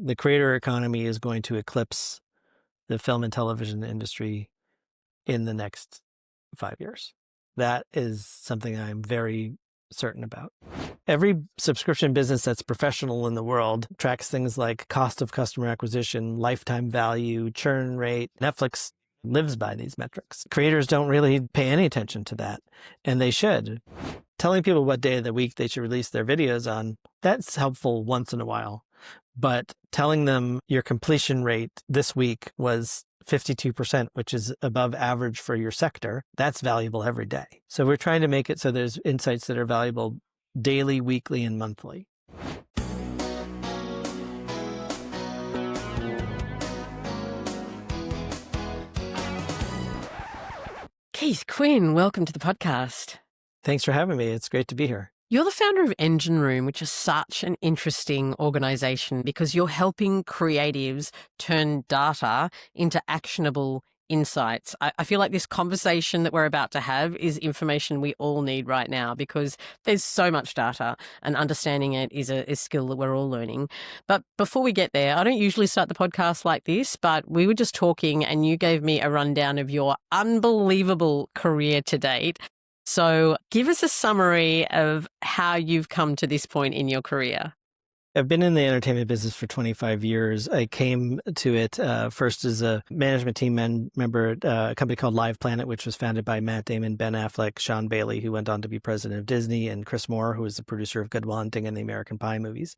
the creator economy is going to eclipse the film and television industry in the next 5 years. That is something I'm very certain about. Every subscription business that's professional in the world tracks things like cost of customer acquisition, lifetime value, churn rate. Netflix lives by these metrics. Creators don't really pay any attention to that, and they should. Telling people what day of the week they should release their videos on, that's helpful once in a while. But telling them your completion rate this week was 52%, which is above average for your sector, that's valuable every day. So we're trying to make it so there's insights that are valuable daily, weekly, and monthly. Keith Quinn, welcome to the podcast. Thanks for having me. It's great to be here. You're the founder of Engine Room, which is such an interesting organization because you're helping creatives turn data into actionable insights. I feel like this conversation that we're about to have is information we all need right now because there's so much data and understanding it is a skill that we're all learning. But before we get there, I don't usually start the podcast like this, but we were just talking and you gave me a rundown of your unbelievable career to date. So give us a summary of how you've come to this point in your career. I've been in the entertainment business for 25 years. I came to it first as a management team member at a company called Live Planet, which was founded by Matt Damon, Ben Affleck, Sean Bailey, who went on to be president of Disney, and Chris Moore, who was the producer of Good Will Hunting and the American Pie movies.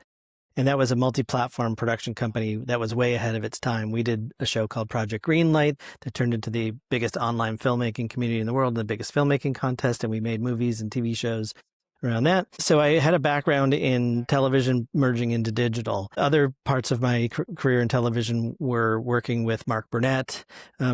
And that was a multi-platform production company that was way ahead of its time. We did a show called Project Greenlight that turned into the biggest online filmmaking community in the world, the biggest filmmaking contest, and we made movies and TV shows around that. So I had a background in television merging into digital. Other parts of my career in television were working with Mark Burnett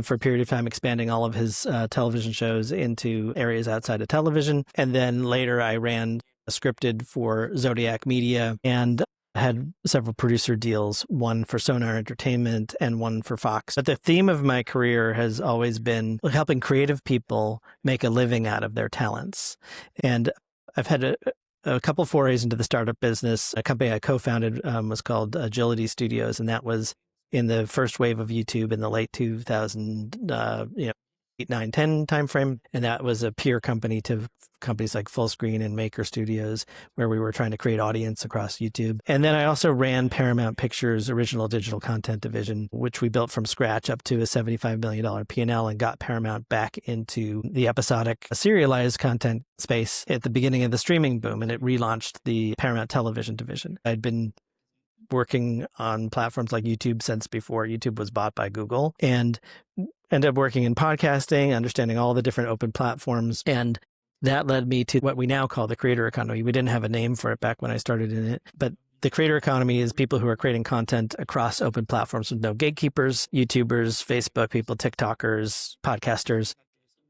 for a period of time, expanding all of his television shows into areas outside of television. And then later I ran scripted for Zodiac Media and had several producer deals, one for Sonar Entertainment and one for Fox. But the theme of my career has always been helping creative people make a living out of their talents. And I've had a couple forays into the startup business. A company I co-founded was called Agility Studios, and that was in the first wave of YouTube in the late 2000, 8, 9, 10 timeframe. And that was a peer company to companies like Fullscreen and Maker Studios, where we were trying to create audience across YouTube. And then I also ran Paramount Pictures' original digital content division, which we built from scratch up to a $75 million P&L and got Paramount back into the episodic serialized content space at the beginning of the streaming boom. And it relaunched the Paramount Television division. I'd been working on platforms like YouTube since before YouTube was bought by Google, and ended up working in podcasting, understanding all the different open platforms. And that led me to what we now call the creator economy. We didn't have a name for it back when I started in it, but the creator economy is people who are creating content across open platforms with no gatekeepers, YouTubers, Facebook people, TikTokers, podcasters.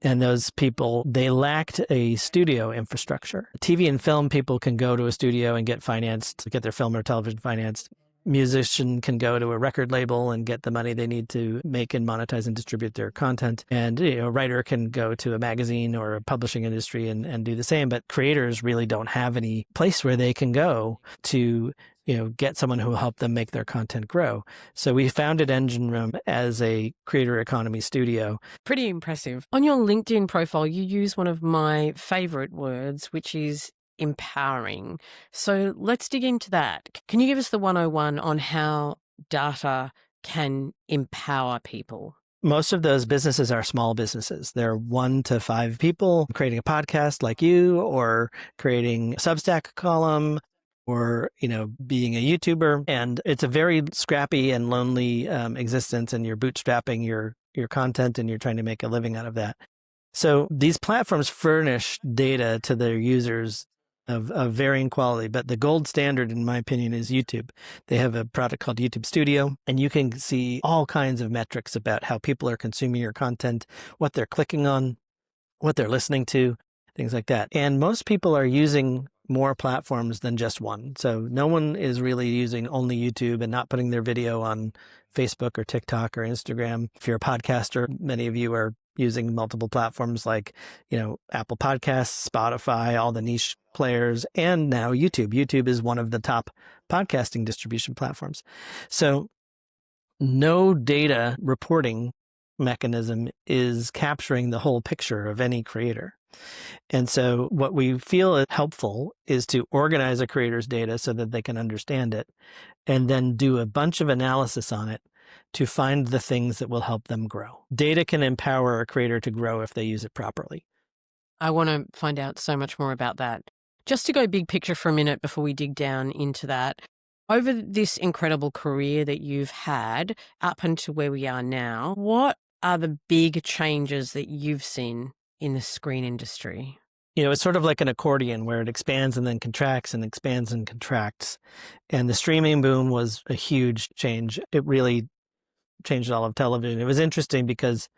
And those people, they lacked a studio infrastructure. TV and film people can go to a studio and get financed, get their film or television financed. Musician can go to a record label and get the money they need to make and monetize and distribute their content. And a writer can go to a magazine or a publishing industry and do the same. But creators really don't have any place where they can go to get someone who will help them make their content grow. So we founded Engine Room as a creator economy studio. Pretty impressive. On your LinkedIn profile, you use one of my favorite words, which is empowering. So let's dig into that. Can you give us the 101 on how data can empower people? Most of those businesses are small businesses. They're 1 to 5 people creating a podcast like you, or creating a Substack column, or, being a YouTuber. And it's a very scrappy and lonely existence, and you're bootstrapping your content and you're trying to make a living out of that. So these platforms furnish data to their users of varying quality, but the gold standard, in my opinion, is YouTube. They have a product called YouTube Studio, and you can see all kinds of metrics about how people are consuming your content, what they're clicking on, what they're listening to, things like that. And most people are using more platforms than just one. So no one is really using only YouTube and not putting their video on Facebook or TikTok or Instagram. If you're a podcaster, many of you are using multiple platforms like, Apple Podcasts, Spotify, all the niche players, and now YouTube. YouTube is one of the top podcasting distribution platforms. So no data reporting mechanism is capturing the whole picture of any creator. And so what we feel is helpful is to organize a creator's data so that they can understand it, and then do a bunch of analysis on it to find the things that will help them grow. Data can empower a creator to grow if they use it properly. I want to find out so much more about that. Just to go big picture for a minute before we dig down into that, over this incredible career that you've had up until where we are now, what are the big changes that you've seen in the screen industry? It's sort of like an accordion where it expands and then contracts and expands and contracts. And the streaming boom was a huge change. It really changed all of television. It was interesting because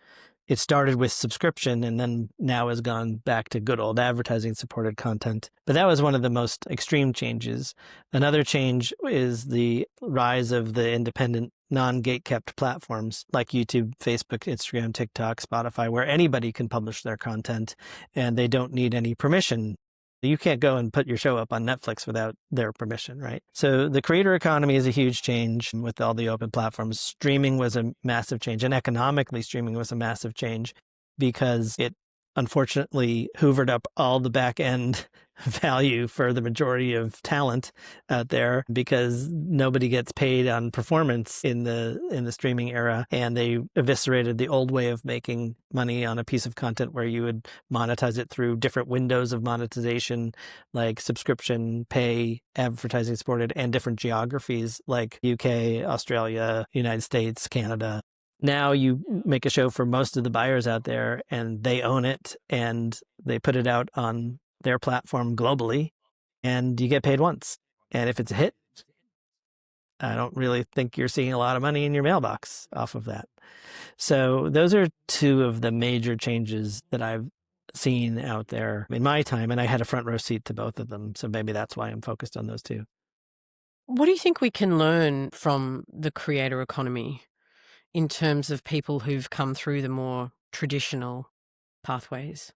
it started with subscription and then now has gone back to good old advertising supported content. But that was one of the most extreme changes. Another change is the rise of the independent non-gate-kept platforms like YouTube, Facebook, Instagram, TikTok, Spotify, where anybody can publish their content and they don't need any permission. You can't go and put your show up on Netflix without their permission, right? So the creator economy is a huge change with all the open platforms. Streaming was a massive change, and economically streaming was a massive change because it unfortunately hoovered up all the back end value for the majority of talent out there because nobody gets paid on performance in the streaming era, and they eviscerated the old way of making money on a piece of content where you would monetize it through different windows of monetization like subscription, pay, advertising supported, and different geographies like UK, Australia, United States, Canada. Now you make a show for most of the buyers out there and they own it and they put it out on their platform globally and you get paid once. And if it's a hit, I don't really think you're seeing a lot of money in your mailbox off of that. So those are two of the major changes that I've seen out there in my time. And I had a front row seat to both of them. So maybe that's why I'm focused on those two. What do you think we can learn from the creator economy in terms of people who've come through the more traditional pathways?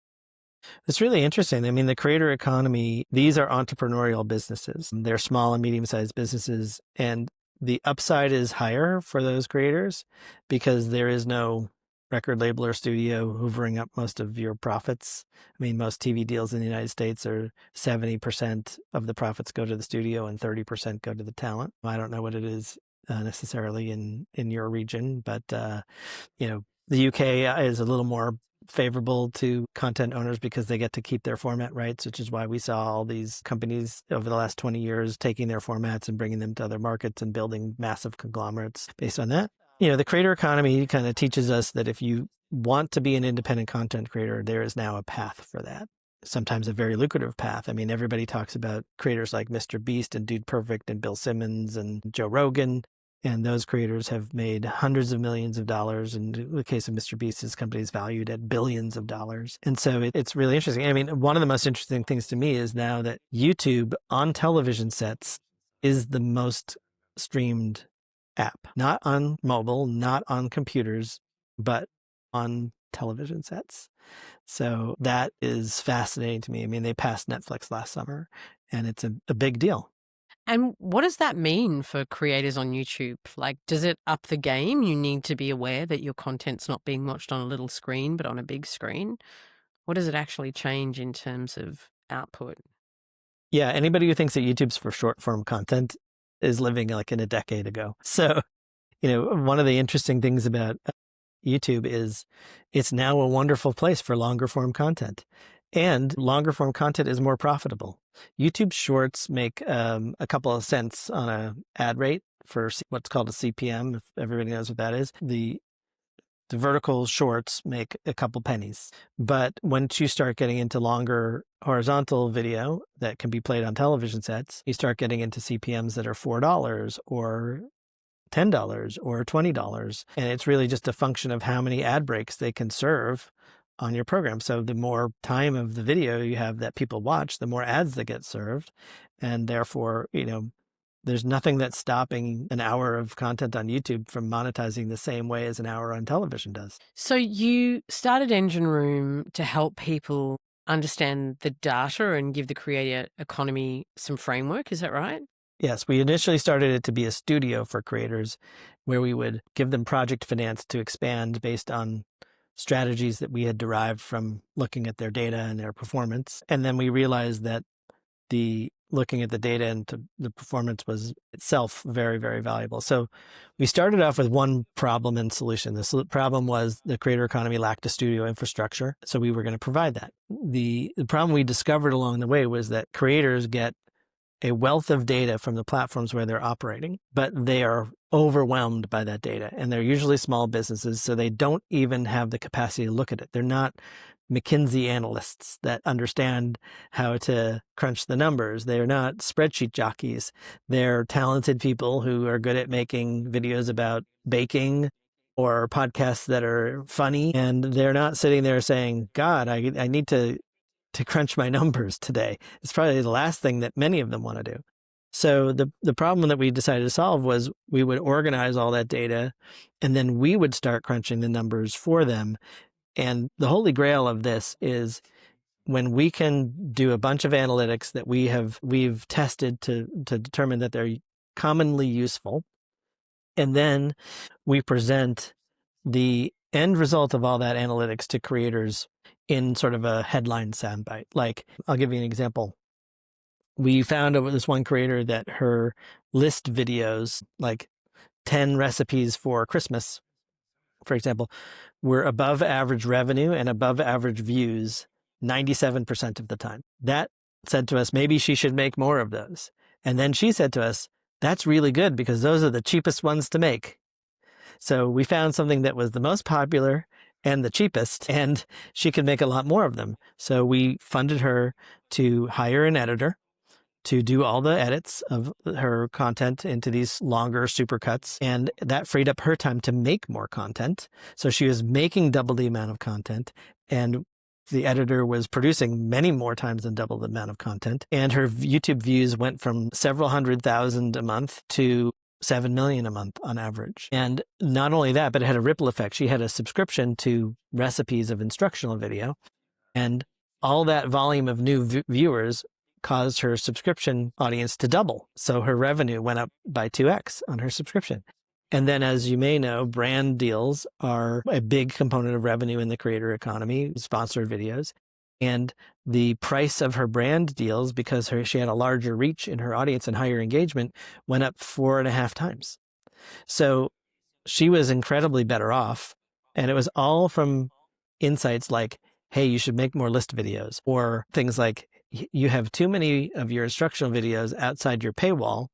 It's really interesting. I mean, the creator economy, these are entrepreneurial businesses. They're small and medium-sized businesses, and the upside is higher for those creators because there is no record label or studio hoovering up most of your profits. I mean, most TV deals in the United States are 70% of the profits go to the studio and 30% go to the talent. I don't know what it is necessarily in your region, but the UK is a little more favorable to content owners because they get to keep their format rights, which is why we saw all these companies over the last 20 years taking their formats and bringing them to other markets and building massive conglomerates based on that. The creator economy kind of teaches us that if you want to be an independent content creator, there is now a path for that. Sometimes a very lucrative path. I mean, everybody talks about creators like Mr. Beast and Dude Perfect and Bill Simmons and Joe Rogan. And those creators have made hundreds of millions of dollars. In the case of Mr. Beast, his company is valued at billions of dollars. And so it's really interesting. I mean, one of the most interesting things to me is now that YouTube on television sets is the most streamed app, not on mobile, not on computers, but on television sets. So that is fascinating to me. I mean, they passed Netflix last summer, and it's a big deal. And what does that mean for creators on YouTube? Like, does it up the game? You need to be aware that your content's not being watched on a little screen, but on a big screen. What does it actually change in terms of output? Yeah, anybody who thinks that YouTube's for short form content is living like in a decade ago. So, one of the interesting things about YouTube is it's now a wonderful place for longer form content. And longer form content is more profitable. YouTube Shorts make a couple of cents on an ad rate for what's called a CPM, if everybody knows what that is. The vertical shorts make a couple pennies. But once you start getting into longer horizontal video that can be played on television sets, you start getting into CPMs that are $4 or $10 or $20. And it's really just a function of how many ad breaks they can serve on your program. So the more time of the video you have that people watch, the more ads that get served. And therefore, There's nothing that's stopping an hour of content on YouTube from monetizing the same way as an hour on television does. So you started Engine Room to help people understand the data and give the creator economy some framework. Is that right? Yes, we initially started it to be a studio for creators where we would give them project finance to expand based on strategies that we had derived from looking at their data and their performance. And then we realized that looking at the data and the performance was itself very, very valuable. So we started off with one problem and solution. The problem was the creator economy lacked a studio infrastructure. So we were going to provide that. The problem we discovered along the way was that creators get a wealth of data from the platforms where they're operating, but they are overwhelmed by that data. And they're usually small businesses, so they don't even have the capacity to look at it. They're not McKinsey analysts that understand how to crunch the numbers. They're not spreadsheet jockeys. They're talented people who are good at making videos about baking or podcasts that are funny. And they're not sitting there saying, God, I need to crunch my numbers today. It's probably the last thing that many of them want to do. So the problem that we decided to solve was we would organize all that data and then we would start crunching the numbers for them. And the holy grail of this is when we can do a bunch of analytics that we've tested to determine that they're commonly useful. And then we present the end result of all that analytics to creators in sort of a headline soundbite. Like, I'll give you an example. We found over this one creator that her list videos, like 10 recipes for Christmas, for example, were above average revenue and above average views 97% of the time. That said to us, maybe she should make more of those. And then she said to us, that's really good because those are the cheapest ones to make. So we found something that was the most popular and the cheapest, and she could make a lot more of them. So we funded her to hire an editor to do all the edits of her content into these longer supercuts. And that freed up her time to make more content. So she was making double the amount of content, and the editor was producing many more times than double the amount of content. And her YouTube views went from several 100,000 a month to 7 million a month on average. And not only that, but it had a ripple effect. She had a subscription to recipes of instructional video, and all that volume of new viewers caused her subscription audience to double. So her revenue went up by 2x on her subscription. And then, as you may know, brand deals are a big component of revenue in the creator economy, sponsored videos. And the price of her brand deals, because she had a larger reach in her audience and higher engagement, went up 4.5 times. So she was incredibly better off. And it was all from insights like, hey, you should make more list videos, or things like, you have too many of your instructional videos outside your paywall.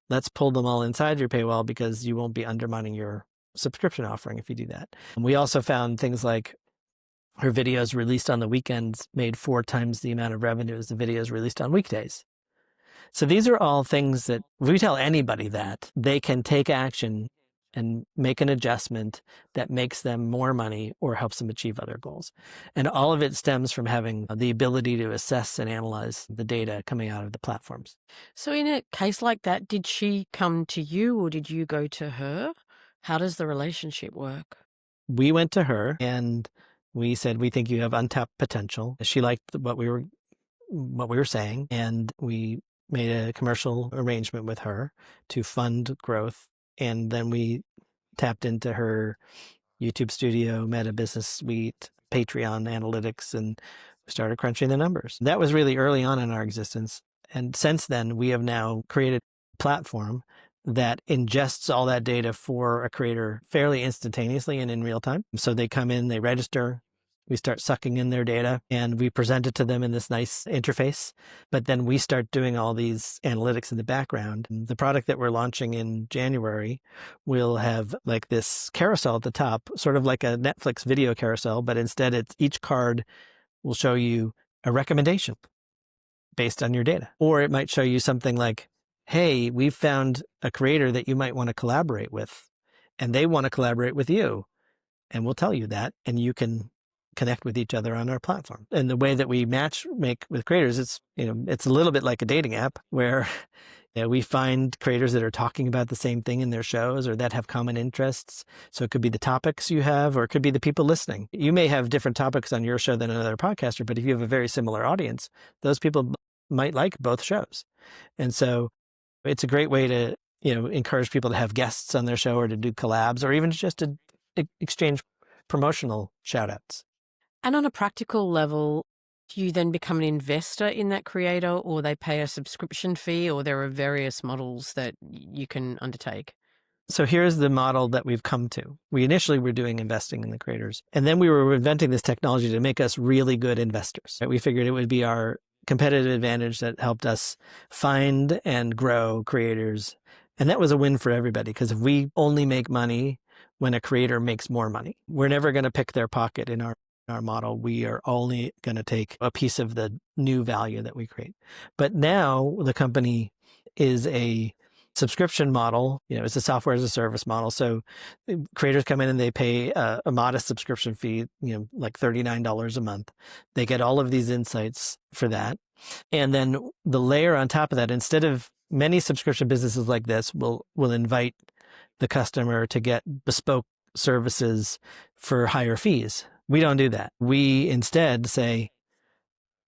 Let's pull them all inside your paywall because you won't be undermining your subscription offering if you do that. And we also found things like her videos released on the weekends made 4 times the amount of revenue as the videos released on weekdays. So these are all things that if we tell anybody that, they can take action and make an adjustment that makes them more money or helps them achieve other goals. And all of it stems from having the ability to assess and analyze the data coming out of the platforms. So in a case like that, did she come to you or did you go to her? How does the relationship work? We went to her and we said, we think you have untapped potential. She liked what we were saying, and we made a commercial arrangement with her to fund growth. And then we tapped into her YouTube Studio, Meta Business Suite, Patreon analytics, and started crunching the numbers. That was really early on in our existence. And since then, we have now created a platform that ingests all that data for a creator fairly instantaneously and in real time. So they come in, they register, we start sucking in their data, and we present it to them in this nice interface. But then we start doing all these analytics in the background. The product that we're launching in January will have like this carousel at the top, sort of like a Netflix video carousel, but instead each card will show you a recommendation based on your data. Or it might show you something like, hey, we've found a creator that you might want to collaborate with, and they want to collaborate with you. And we'll tell you that, and you can connect with each other on our platform. And the way that we make with creators, it's a little bit like a dating app where We find creators that are talking about the same thing in their shows or that have common interests. So it could be the topics you have, or it could be the people listening. You may have different topics on your show than another podcaster, but if you have a very similar audience, those people might like both shows. And so it's a great way to, encourage people to have guests on their show or to do collabs or even just to exchange promotional shout outs. And on a practical level, do you then become an investor in that creator, or they pay a subscription fee, or there are various models that you can undertake? So here's the model that we've come to. We initially were doing investing in the creators, and then we were inventing this technology to make us really good investors. We figured it would be our competitive advantage that helped us find and grow creators. And that was a win for everybody, because if we only make money when a creator makes more money, we're never going to pick their pocket in our model. We are only going to take a piece of the new value that we create. But now the company is a subscription model. It's a software as a service model. So creators come in and they pay a modest subscription fee, like $39 a month. They get all of these insights for that. And then the layer on top of that, instead of many subscription businesses like this will invite the customer to get bespoke services for higher fees. We don't do that. We instead say,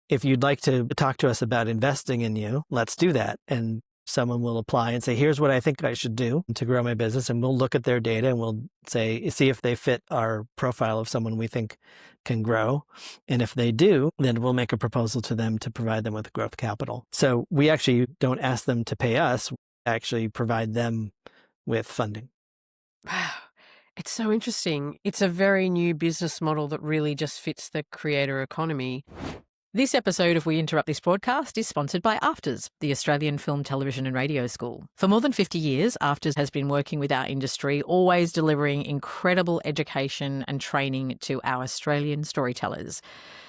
if you'd like to talk to us about investing in you, let's do that. And someone will apply and say, here's what I think I should do to grow my business. And we'll look at their data and we'll see if they fit our profile of someone we think can grow. And if they do, then we'll make a proposal to them to provide them with growth capital. So we actually don't ask them to pay us, we actually provide them with funding. Wow. It's so interesting. It's a very new business model that really just fits the creator economy. This episode of We Interrupt This Broadcast is sponsored by AFTRS, the Australian Film, Television and Radio School. For more than 50 years, AFTRS has been working with our industry, always delivering incredible education and training to our Australian storytellers.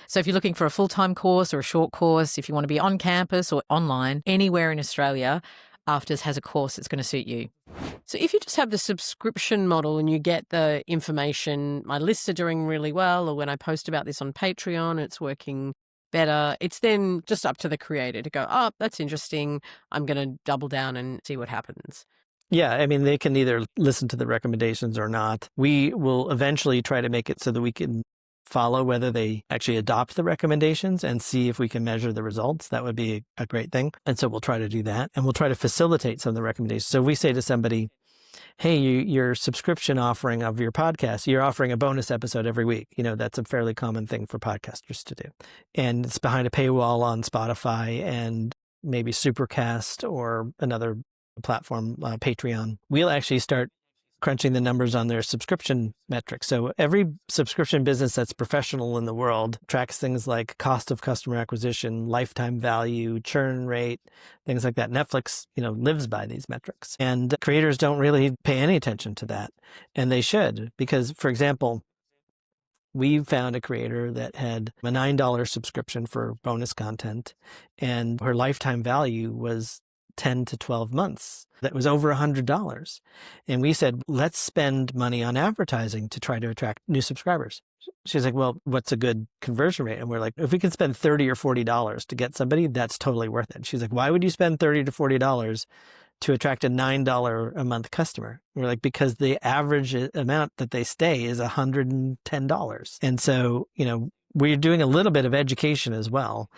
So if you're looking for a full-time course or a short course, if you want to be on campus or online, anywhere in Australia, AFTRS has a course that's going to suit you. So if you just have the subscription model and you get the information, my lists are doing really well, or when I post about this on Patreon, it's working better. It's then just up to the creator to go, oh, that's interesting. I'm going to double down and see what happens. Yeah, I mean, they can either listen to the recommendations or not. We will eventually try to make it so that we can follow whether they actually adopt the recommendations and see if we can measure the results. That would be a great thing. And so we'll try to do that. And we'll try to facilitate some of the recommendations. So we say to somebody, hey, your subscription offering of your podcast, you're offering a bonus episode every week. That's a fairly common thing for podcasters to do. And it's behind a paywall on Spotify and maybe Supercast or another platform, Patreon. We'll actually start crunching the numbers on their subscription metrics. So every subscription business that's professional in the world tracks things like cost of customer acquisition, lifetime value, churn rate, things like that. Netflix, lives by these metrics. And creators don't really pay any attention to that. And they should, because, for example, we found a creator that had a $9 subscription for bonus content, and her lifetime value was 10 to 12 months. That was over $100. And we said, let's spend money on advertising to try to attract new subscribers. She's like, well, what's a good conversion rate? And we're like, if we can spend $30 or $40 to get somebody, that's totally worth it. She's like, why would you spend $30 to $40 to attract a $9 a month customer? We're like, because the average amount that they stay is $110. And so, we're doing a little bit of education as well.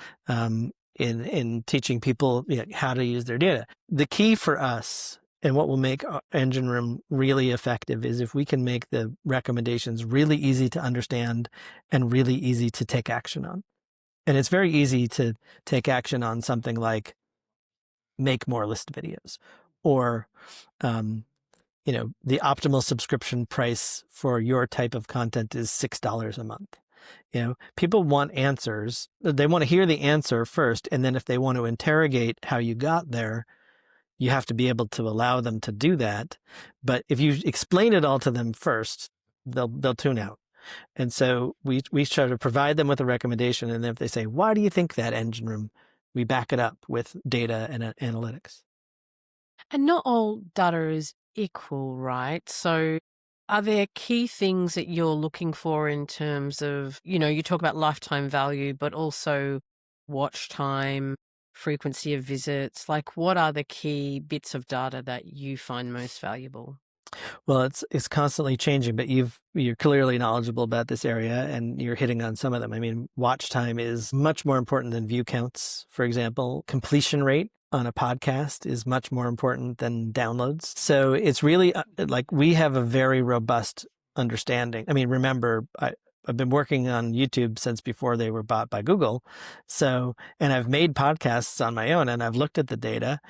In teaching people how to use their data. The key for us and what will make Engine Room really effective is if we can make the recommendations really easy to understand and really easy to take action on. And it's very easy to take action on something like make more list videos or, the optimal subscription price for your type of content is $6 a month. People want answers. They want to hear the answer first. And then if they want to interrogate how you got there, you have to be able to allow them to do that. But if you explain it all to them first, they'll tune out. And so we try to provide them with a recommendation. And then if they say, why do you think that, Engine Room? We back it up with data and analytics. And not all data is equal, right? So are there key things that you're looking for in terms of, you talk about lifetime value, but also watch time? frequency of visits? Like, what are the key bits of data that you find most valuable? Well, it's constantly changing, but you're clearly knowledgeable about this area and you're hitting on some of them. I mean, watch time is much more important than view counts, for example. Completion rate on a podcast is much more important than downloads. So it's really like we have a very robust understanding. I mean, remember, I've been working on YouTube since before they were bought by Google. So, and I've made podcasts on my own and I've looked at the data.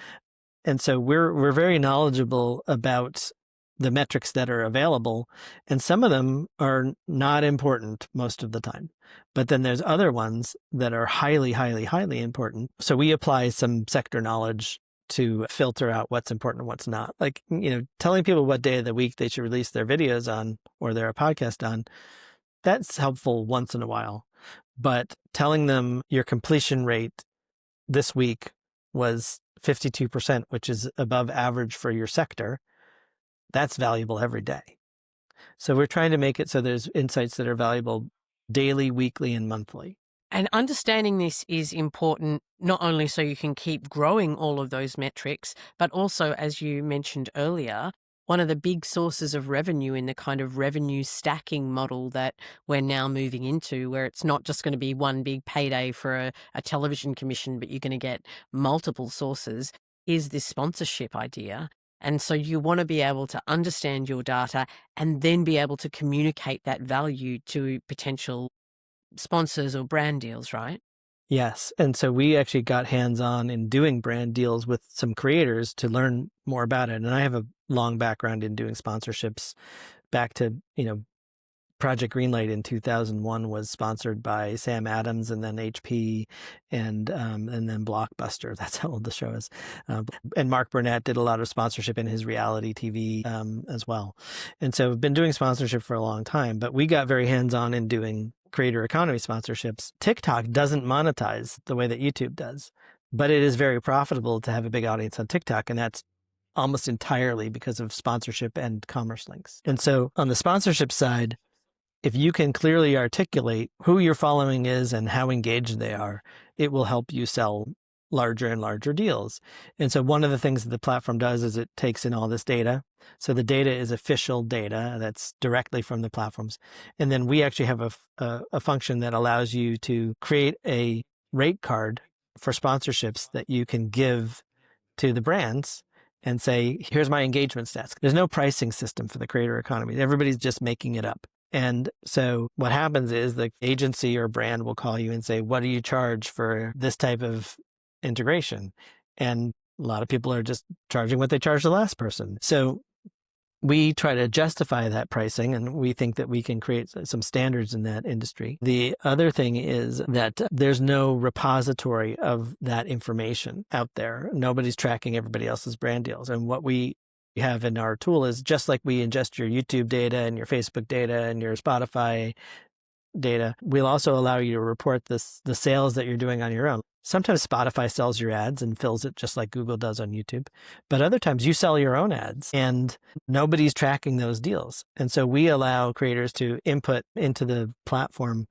And so we're very knowledgeable about the metrics that are available, and some of them are not important most of the time. But then there's other ones that are highly, highly, highly important. So we apply some sector knowledge to filter out what's important and what's not. Like, telling people what day of the week they should release their videos on or their podcast on, that's helpful once in a while. But telling them your completion rate this week was 52%, which is above average for your sector, that's valuable every day. So we're trying to make it so there's insights that are valuable daily, weekly, and monthly. And understanding this is important, not only so you can keep growing all of those metrics, but also, as you mentioned earlier, one of the big sources of revenue in the kind of revenue stacking model that we're now moving into, where it's not just going to be one big payday for a television commission, but you're going to get multiple sources, is this sponsorship idea. And so you want to be able to understand your data and then be able to communicate that value to potential sponsors or brand deals, right? Yes. And so we actually got hands-on in doing brand deals with some creators to learn more about it. And I have a long background in doing sponsorships back to, Project Greenlight in 2001 was sponsored by Sam Adams and then HP and then Blockbuster. That's how old the show is. And Mark Burnett did a lot of sponsorship in his reality TV as well. And so I've been doing sponsorship for a long time, but we got very hands-on in doing creator economy sponsorships. TikTok doesn't monetize the way that YouTube does, but it is very profitable to have a big audience on TikTok. And that's almost entirely because of sponsorship and commerce links. And so on the sponsorship side, if you can clearly articulate who your following is and how engaged they are, it will help you sell larger and larger deals. And so one of the things that the platform does is it takes in all this data. So the data is official data that's directly from the platforms. And then we actually have a function that allows you to create a rate card for sponsorships that you can give to the brands and say, here's my engagement stats. There's no pricing system for the creator economy. Everybody's just making it up. And so what happens is the agency or brand will call you and say, what do you charge for this type of integration? And a lot of people are just charging what they charged the last person. So we try to justify that pricing, and we think that we can create some standards in that industry. The other thing is that there's no repository of that information out there. Nobody's tracking everybody else's brand deals. And what we have in our tool is just like we ingest your YouTube data and your Facebook data and your Spotify data, we'll also allow you to report the sales that you're doing on your own. Sometimes Spotify sells your ads and fills it just like Google does on YouTube. But other times you sell your own ads and nobody's tracking those deals. And so we allow creators to input into the platform,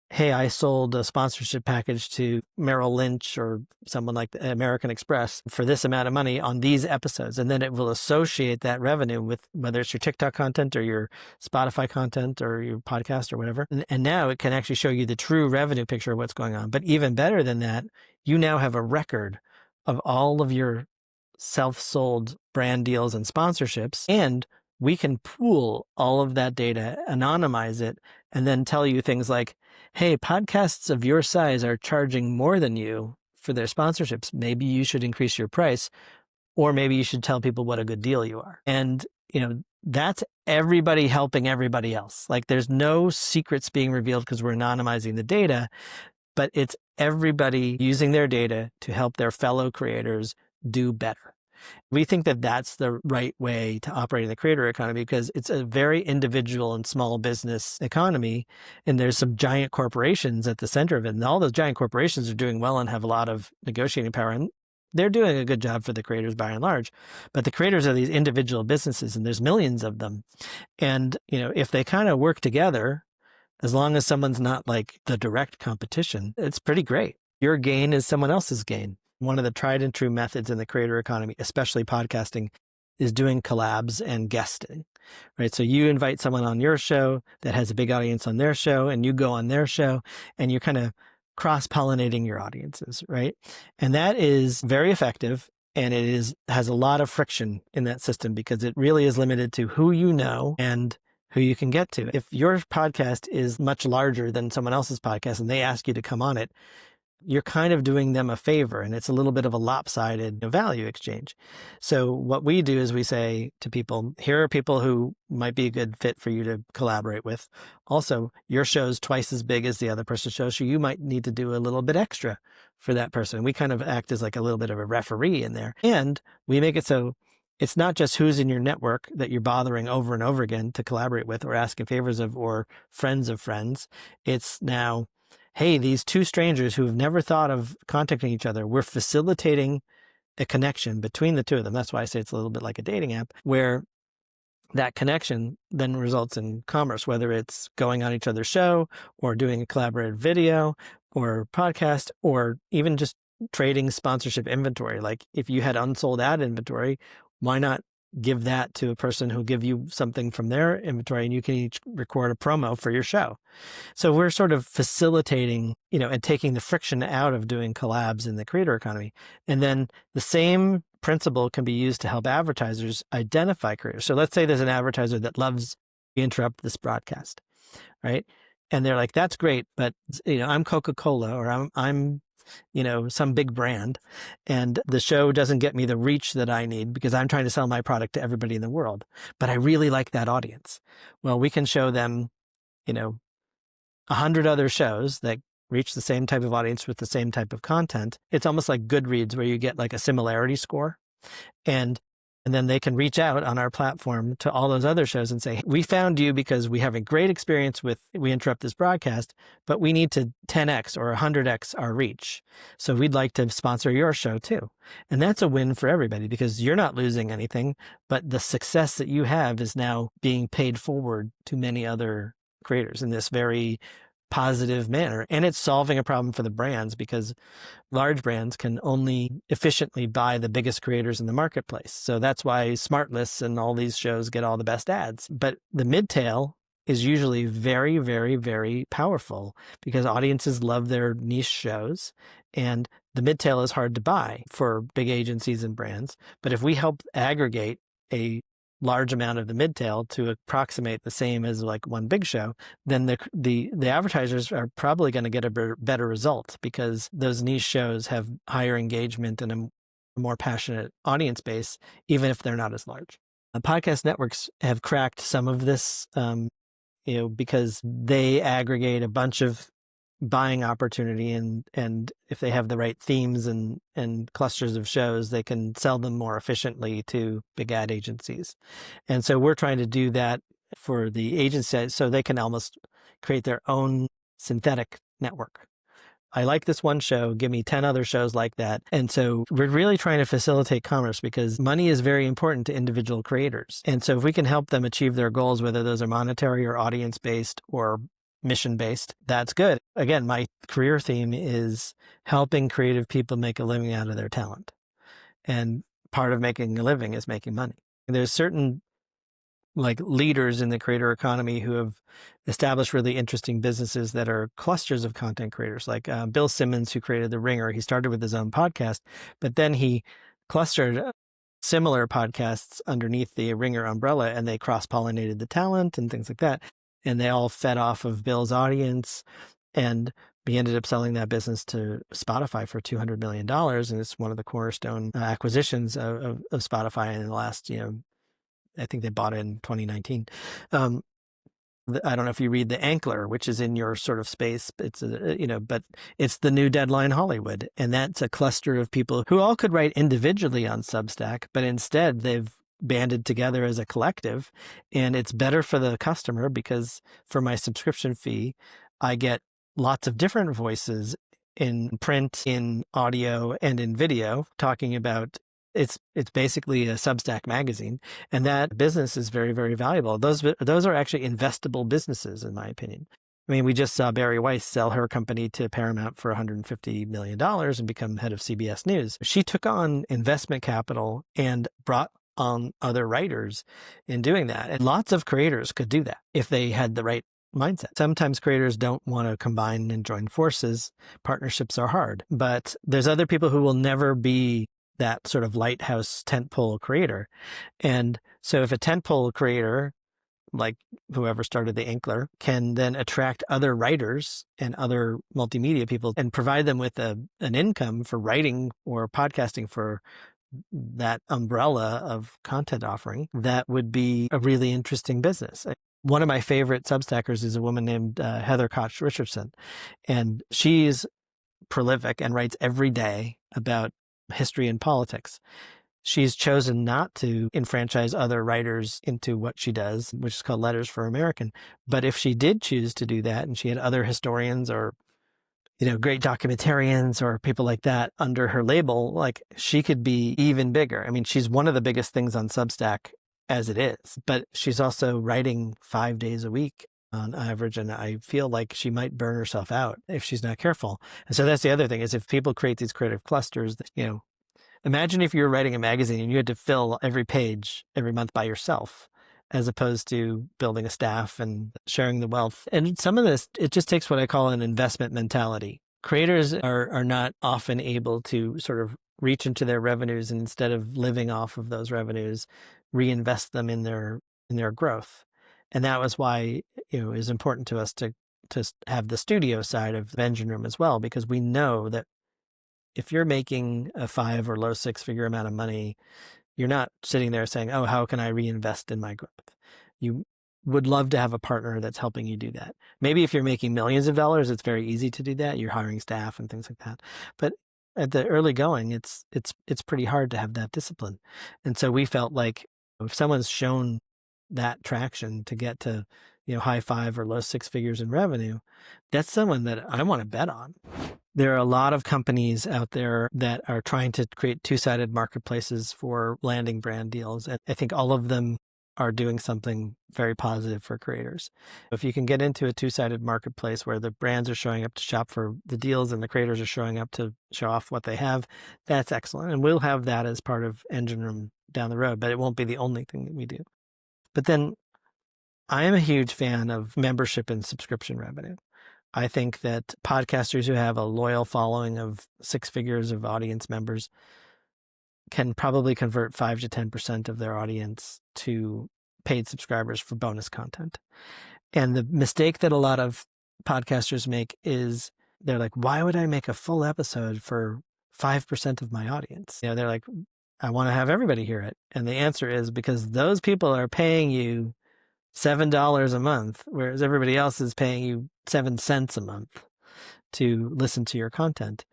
hey, I sold a sponsorship package to Merrill Lynch or someone like the American Express for this amount of money on these episodes. And then it will associate that revenue with whether it's your TikTok content or your Spotify content or your podcast or whatever. And now it can actually show you the true revenue picture of what's going on. But even better than that, you now have a record of all of your self-sold brand deals and sponsorships, and we can pool all of that data, anonymize it, and then tell you things like, hey, podcasts of your size are charging more than you for their sponsorships. Maybe you should increase your price, or maybe you should tell people what a good deal you are. And, that's everybody helping everybody else. Like there's no secrets being revealed because we're anonymizing the data, but it's everybody using their data to help their fellow creators do better. We think that that's the right way to operate in the creator economy because it's a very individual and small business economy. And there's some giant corporations at the center of it. And all those giant corporations are doing well and have a lot of negotiating power. And they're doing a good job for the creators by and large. But the creators are these individual businesses and there's millions of them. And, if they kind of work together, as long as someone's not like the direct competition, it's pretty great. Your gain is someone else's gain. one of the tried and true methods in the creator economy, especially podcasting, is doing collabs and guesting, right? So you invite someone on your show that has a big audience on their show, and you go on their show, and you're kind of cross-pollinating your audiences, right? And that is very effective, and has a lot of friction in that system because it really is limited to who you know and who you can get to. If your podcast is much larger than someone else's podcast and they ask you to come on it, you're kind of doing them a favor, and it's a little bit of a lopsided value exchange. So what we do is we say to people, here are people who might be a good fit for you to collaborate with. Also, your show's twice as big as the other person's show, so you might need to do a little bit extra for that person. We kind of act as like a little bit of a referee in there. And we make it so it's not just who's in your network that you're bothering over and over again to collaborate with or asking favors of or friends of friends. It's now, hey, these two strangers who have never thought of contacting each other, we're facilitating a connection between the two of them. That's why I say it's a little bit like a dating app, where that connection then results in commerce, whether it's going on each other's show or doing a collaborative video or podcast, or even just trading sponsorship inventory. Like if you had unsold ad inventory, why not give that to a person who'll give you something from their inventory, and you can each record a promo for your show. So we're sort of facilitating, and taking the friction out of doing collabs in the creator economy. And then the same principle can be used to help advertisers identify creators. So let's say there's an advertiser that loves to interrupt this broadcast, right? And they're like, that's great, but I'm Coca-Cola, or I'm some big brand, and the show doesn't get me the reach that I need because I'm trying to sell my product to everybody in the world. But I really like that audience. Well, we can show them, 100 other shows that reach the same type of audience with the same type of content. It's almost like Goodreads, where you get like a similarity score. And then they can reach out on our platform to all those other shows and say, we found you because we have a great experience with We Interrupt This Broadcast, but we need to 10x or 100x our reach. So we'd like to sponsor your show too. And that's a win for everybody because you're not losing anything, but the success that you have is now being paid forward to many other creators in this very positive manner. And it's solving a problem for the brands because large brands can only efficiently buy the biggest creators in the marketplace. So that's why SmartLists and all these shows get all the best ads. But the midtail is usually very, very, very powerful because audiences love their niche shows, and the midtail is hard to buy for big agencies and brands. But if we help aggregate a large amount of the midtail to approximate the same as like one big show, then the advertisers are probably going to get a better result because those niche shows have higher engagement and a more passionate audience base, even if they're not as large. Podcast networks have cracked some of this, because they aggregate a bunch of buying opportunity, and if they have the right themes and clusters of shows, they can sell them more efficiently to big ad agencies. And so we're trying to do that for the agency so they can almost create their own synthetic network. I like this one show, give me 10 other shows like that. And so we're really trying to facilitate commerce because money is very important to individual creators. And so if we can help them achieve their goals, whether those are monetary or audience-based or mission-based, that's good. Again, my career theme is helping creative people make a living out of their talent. And part of making a living is making money. And there's certain like leaders in the creator economy who have established really interesting businesses that are clusters of content creators, like Bill Simmons, who created The Ringer. He started with his own podcast, but then he clustered similar podcasts underneath the Ringer umbrella, and they cross-pollinated the talent and things like that. And they all fed off of Bill's audience. And we ended up selling that business to Spotify for $200 million. And it's one of the cornerstone acquisitions of Spotify in the last, I think they bought it in 2019. I don't know if you read The Ankler, which is in your sort of space. It's but it's the new Deadline Hollywood. And that's a cluster of people who all could write individually on Substack, but instead they've banded together as a collective. And it's better for the customer because for my subscription fee, I get lots of different voices in print, in audio, and in video talking about it's basically a Substack magazine. And that business is very, very valuable. Those are actually investable businesses, in my opinion. I mean, we just saw Barry Weiss sell her company to Paramount for $150 million and become head of CBS News. She took on investment capital and brought on other writers in doing that. And lots of creators could do that if they had the right mindset. Sometimes creators don't want to combine and join forces. Partnerships are hard, but there's other people who will never be that sort of lighthouse tentpole creator. And so if a tentpole creator, like whoever started the Inkler, can then attract other writers and other multimedia people and provide them with an income for writing or podcasting for that umbrella of content offering, that would be a really interesting business. One of my favorite Substackers is a woman named Heather Koch Richardson, and she's prolific and writes every day about history and politics. She's chosen not to enfranchise other writers into what she does, which is called Letters for American. But if she did choose to do that, and she had other historians or, great documentarians or people like that under her label, like, she could be even bigger. I mean, she's one of the biggest things on Substack as it is, but she's also writing 5 days a week on average. And I feel like she might burn herself out if she's not careful. And so that's the other thing, is if people create these creative clusters, imagine if you were writing a magazine and you had to fill every page every month by yourself, as opposed to building a staff and sharing the wealth. And some of this, it just takes what I call an investment mentality. Creators are not often able to sort of reach into their revenues, and instead of living off of those revenues, reinvest them in their growth. And that was why it was important to us to have the studio side of Engine Room as well, because we know that if you're making a 5 or low 6-figure amount of money, you're not sitting there saying, oh, how can I reinvest in my growth? You would love to have a partner that's helping you do that. Maybe if you're making millions of dollars, it's very easy to do that. You're hiring staff and things like that. But at the early going, it's pretty hard to have that discipline. And so we felt like if someone's shown that traction to get to, high 5 or low 6 figures in revenue, that's someone that I want to bet on. There are a lot of companies out there that are trying to create two-sided marketplaces for landing brand deals. And I think all of them are doing something very positive for creators. If you can get into a two-sided marketplace where the brands are showing up to shop for the deals and the creators are showing up to show off what they have, that's excellent. And we'll have that as part of Engine Room down the road, but it won't be the only thing that we do. But then I am a huge fan of membership and subscription revenue. I think that podcasters who have a loyal following of 6 figures of audience members can probably convert 5 to 10% of their audience to paid subscribers for bonus content. And the mistake that a lot of podcasters make is they're like, why would I make a full episode for 5% of my audience? They're like, I want to have everybody hear it. And the answer is because those people are paying you $7 a month, whereas everybody else is paying you 7 cents a month to listen to your content.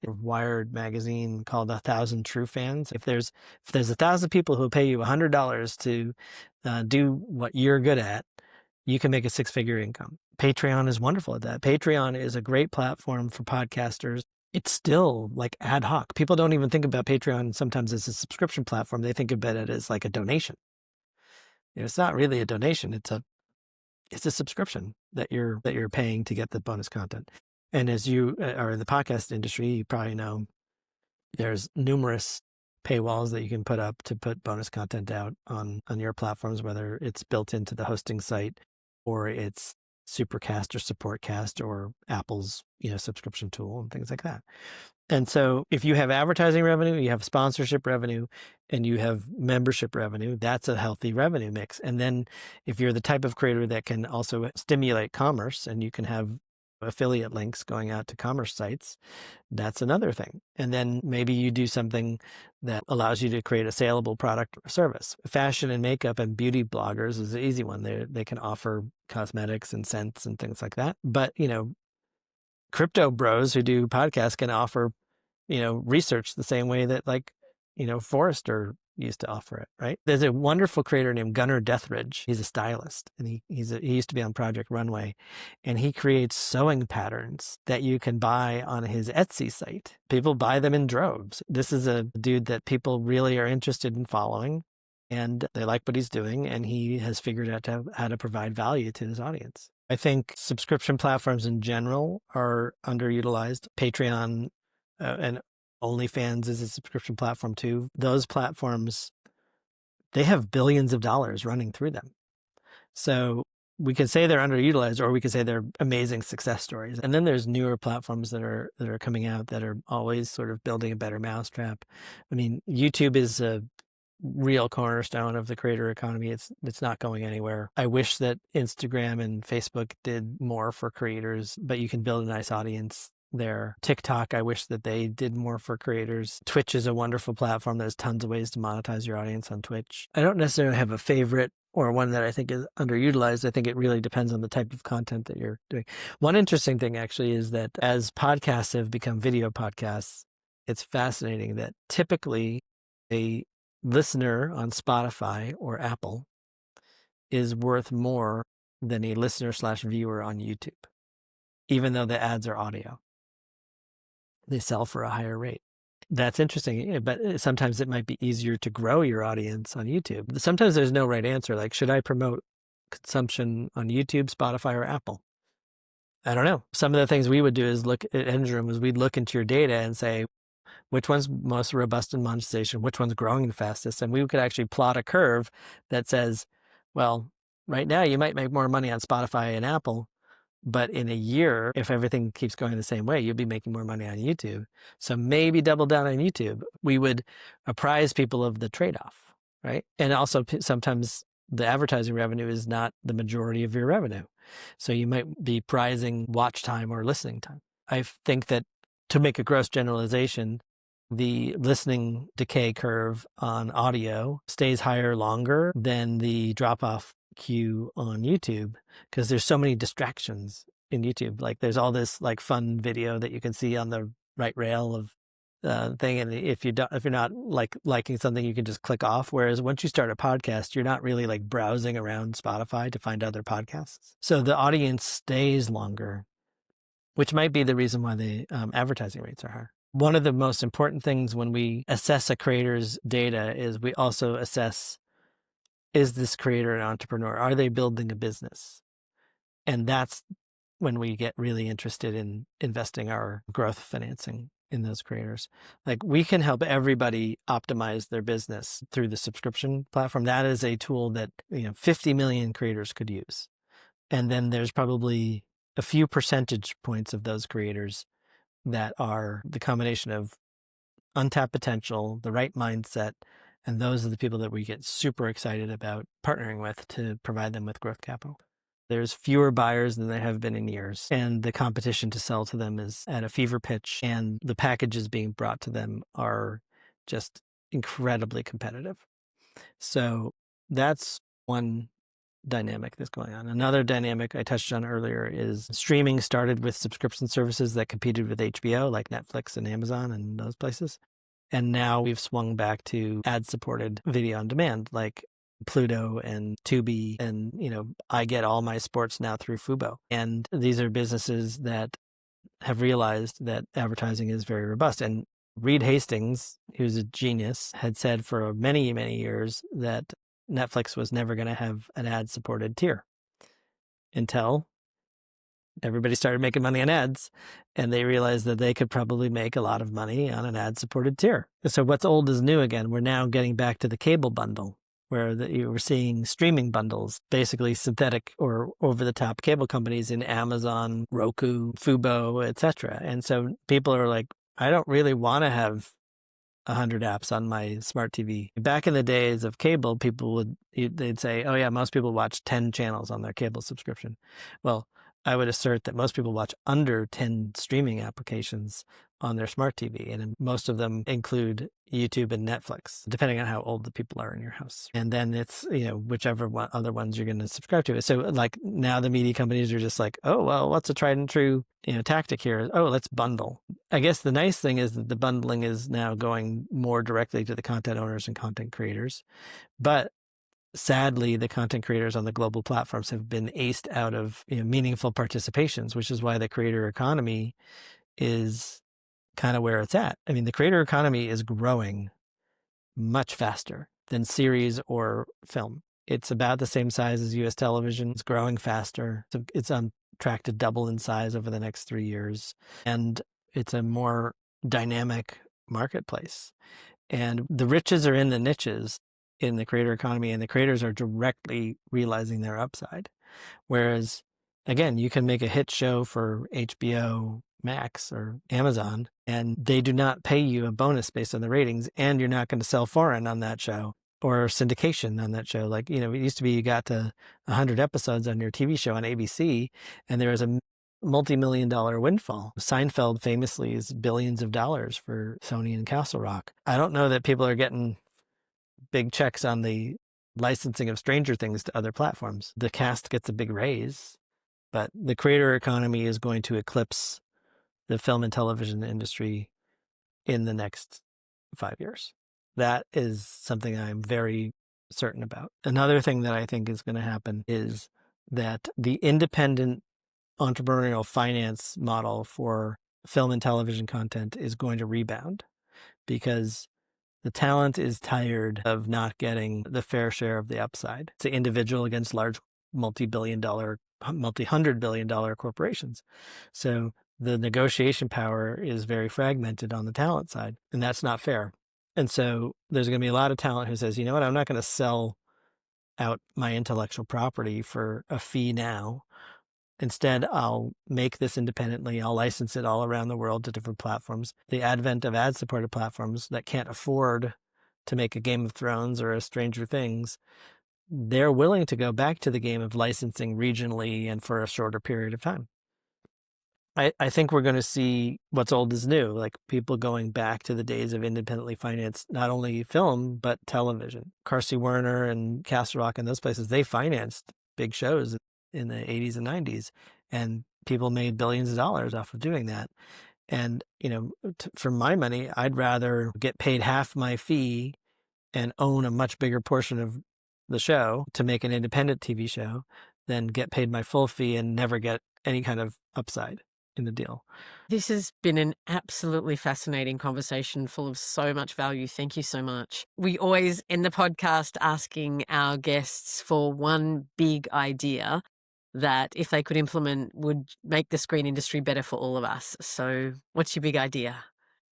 A Wired magazine called 1,000 True Fans. If there's 1,000 people who pay you $100 to do what you're good at, you can make a 6-figure income. Patreon is wonderful at that. Patreon is a great platform for podcasters. It's still like ad hoc. People don't even think about Patreon sometimes as a subscription platform. They think about it as like a donation. It's not really a donation. It's a subscription that you're paying to get the bonus content. And as you are in the podcast industry, you probably know there's numerous paywalls that you can put up to put bonus content out on your platforms, whether it's built into the hosting site or it's Supercast or Supportcast or Apple's subscription tool and things like that. And so if you have advertising revenue, you have sponsorship revenue, and you have membership revenue, that's a healthy revenue mix. And then if you're the type of creator that can also stimulate commerce and you can have affiliate links going out to commerce sites, that's another thing. And then maybe you do something that allows you to create a saleable product or service. Fashion and makeup and beauty bloggers is an easy one. They can offer cosmetics and scents and things like that. But, crypto bros who do podcasts can offer, research the same way that Forrester used to offer it, right? There's a wonderful creator named Gunnar Deathridge. He's a stylist, and he used to be on Project Runway, and he creates sewing patterns that you can buy on his Etsy site. People buy them in droves. This is a dude that people really are interested in following, and they like what he's doing, and he has figured out how to provide value to his audience. I think subscription platforms in general are underutilized. Patreon and OnlyFans is a subscription platform too. Those platforms, they have billions of dollars running through them. So we could say they're underutilized, or we could say they're amazing success stories. And then there's newer platforms that are coming out that are always sort of building a better mousetrap. I mean, YouTube is a real cornerstone of the creator economy. It's not going anywhere. I wish that Instagram and Facebook did more for creators, but you can build a nice audience there. TikTok, I wish that they did more for creators. Twitch is a wonderful platform. There's tons of ways to monetize your audience on Twitch. I don't necessarily have a favorite or one that I think is underutilized. I think it really depends on the type of content that you're doing. One interesting thing actually is that as podcasts have become video podcasts, it's fascinating that typically a listener on Spotify or Apple is worth more than a listener/viewer on YouTube, even though the ads are audio. They sell for a higher rate. That's interesting, but sometimes it might be easier to grow your audience on YouTube. Sometimes there's no right answer. Like, should I promote consumption on YouTube, Spotify, or Apple? I don't know. Some of the things we would do is look at Engine Room, is we'd look into your data and say, which one's most robust in monetization, which one's growing the fastest. And we could actually plot a curve that says, well, right now you might make more money on Spotify and Apple, but in a year, if everything keeps going the same way, you'll be making more money on YouTube. So maybe double down on YouTube. We would apprise people of the trade-off, right? And also sometimes the advertising revenue is not the majority of your revenue. So you might be pricing watch time or listening time. I think that, to make a gross generalization, the listening decay curve on audio stays higher longer than the drop-off queue on YouTube, because there's so many distractions in YouTube. Like, there's all this like fun video that you can see on the right rail of thing, and if you're not liking something, you can just click off. Whereas once you start a podcast, you're not really like browsing around Spotify to find other podcasts. So the audience stays longer, which might be the reason why the advertising rates are higher. One of the most important things when we assess a creator's data is we also assess, is this creator an entrepreneur? Are they building a business? And that's when we get really interested in investing our growth financing in those creators. Like, we can help everybody optimize their business through the subscription platform. That is a tool that 50 million creators could use. And then there's probably a few percentage points of those creators that are the combination of untapped potential, the right mindset, and those are the people that we get super excited about partnering with to provide them with growth capital. There's fewer buyers than there have been in years, and the competition to sell to them is at a fever pitch, and the packages being brought to them are just incredibly competitive. So that's one dynamic that's going on. Another dynamic I touched on earlier is streaming started with subscription services that competed with HBO, like Netflix and Amazon and those places. And now we've swung back to ad-supported video on demand, like Pluto and Tubi, and I get all my sports now through Fubo. And these are businesses that have realized that advertising is very robust. And Reed Hastings, who's a genius, had said for many, many years that Netflix was never going to have an ad-supported tier until everybody started making money on ads, and they realized that they could probably make a lot of money on an ad-supported tier. So what's old is new again. We're now getting back to the cable bundle, where you were seeing streaming bundles, basically synthetic or over-the-top cable companies in Amazon, Roku, Fubo, etc. And so people are like, I don't really want to have 100 apps on my smart TV. Back in the days of cable, they'd say, oh yeah, most people watch 10 channels on their cable subscription. Well, I would assert that most people watch under 10 streaming applications on their smart TV, and most of them include YouTube and Netflix, depending on how old the people are in your house. And then it's, whichever other ones you're going to subscribe to. So like now the media companies are just like, oh, well, what's a tried and true, tactic here? Oh, let's bundle. I guess the nice thing is that the bundling is now going more directly to the content owners and content creators. But sadly, the content creators on the global platforms have been aced out of meaningful participations, which is why the creator economy is kind of where it's at. I mean, the creator economy is growing much faster than series or film. It's about the same size as U.S. television. It's growing faster. It's on track to double in size over the next 3 years. And it's a more dynamic marketplace. And the riches are in the niches in the creator economy, and the creators are directly realizing their upside. Whereas, again, you can make a hit show for HBO Max or Amazon, and they do not pay you a bonus based on the ratings, and you're not going to sell foreign on that show or syndication on that show. Like, it used to be you got to 100 episodes on your TV show on ABC, and there was a multi-million-dollar windfall. Seinfeld famously is billions of dollars for Sony and Castle Rock. I don't know that people are getting big checks on the licensing of Stranger Things to other platforms. The cast gets a big raise, but the creator economy is going to eclipse the film and television industry in the next 5 years. That is something I'm very certain about. Another thing that I think is going to happen is that the independent entrepreneurial finance model for film and television content is going to rebound because the talent is tired of not getting the fair share of the upside. It's an individual against large multi-hundred billion dollar corporations. So the negotiation power is very fragmented on the talent side, and that's not fair. And so there's going to be a lot of talent who says, you know what, I'm not going to sell out my intellectual property for a fee now. Instead, I'll make this independently. I'll license it all around the world to different platforms. The advent of ad-supported platforms that can't afford to make a Game of Thrones or a Stranger Things, they're willing to go back to the game of licensing regionally and for a shorter period of time. I think we're going to see what's old is new, like people going back to the days of independently financed, not only film, but television. Carsey Werner and Castle Rock and those places, they financed big shows in the 80s and 90s, and people made billions of dollars off of doing that. And, for my money, I'd rather get paid half my fee and own a much bigger portion of the show to make an independent TV show than get paid my full fee and never get any kind of upside in the deal. This has been an absolutely fascinating conversation full of so much value. Thank you so much. We always end the podcast asking our guests for one big idea that if they could implement would make the screen industry better for all of us. So what's your big idea?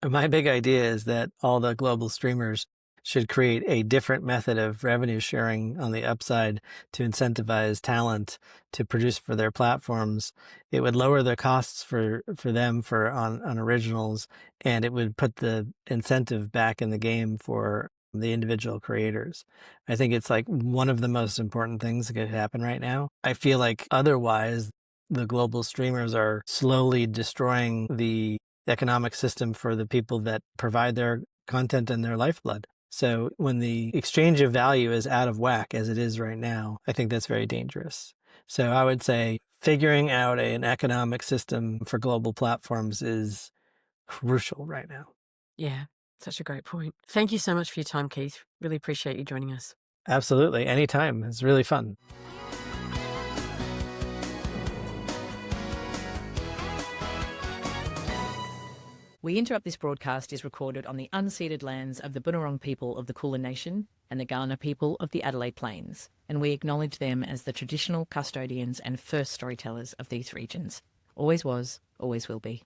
My big idea is that all the global streamers should create a different method of revenue sharing on the upside to incentivize talent to produce for their platforms. It would lower the costs for them on originals, and it would put the incentive back in the game for the individual creators. I think it's like one of the most important things that could happen right now. I feel like otherwise the global streamers are slowly destroying the economic system for the people that provide their content and their lifeblood. So when the exchange of value is out of whack, as it is right now, I think that's very dangerous. So I would say figuring out an economic system for global platforms is crucial right now. Yeah, such a great point. Thank you so much for your time, Keith. Really appreciate you joining us. Absolutely. Anytime. It's really fun. We Interrupt This broadcast is recorded on the unceded lands of the Bunurong people of the Kulin Nation and the Kaurna people of the Adelaide Plains, and we acknowledge them as the traditional custodians and first storytellers of these regions. Always was, always will be.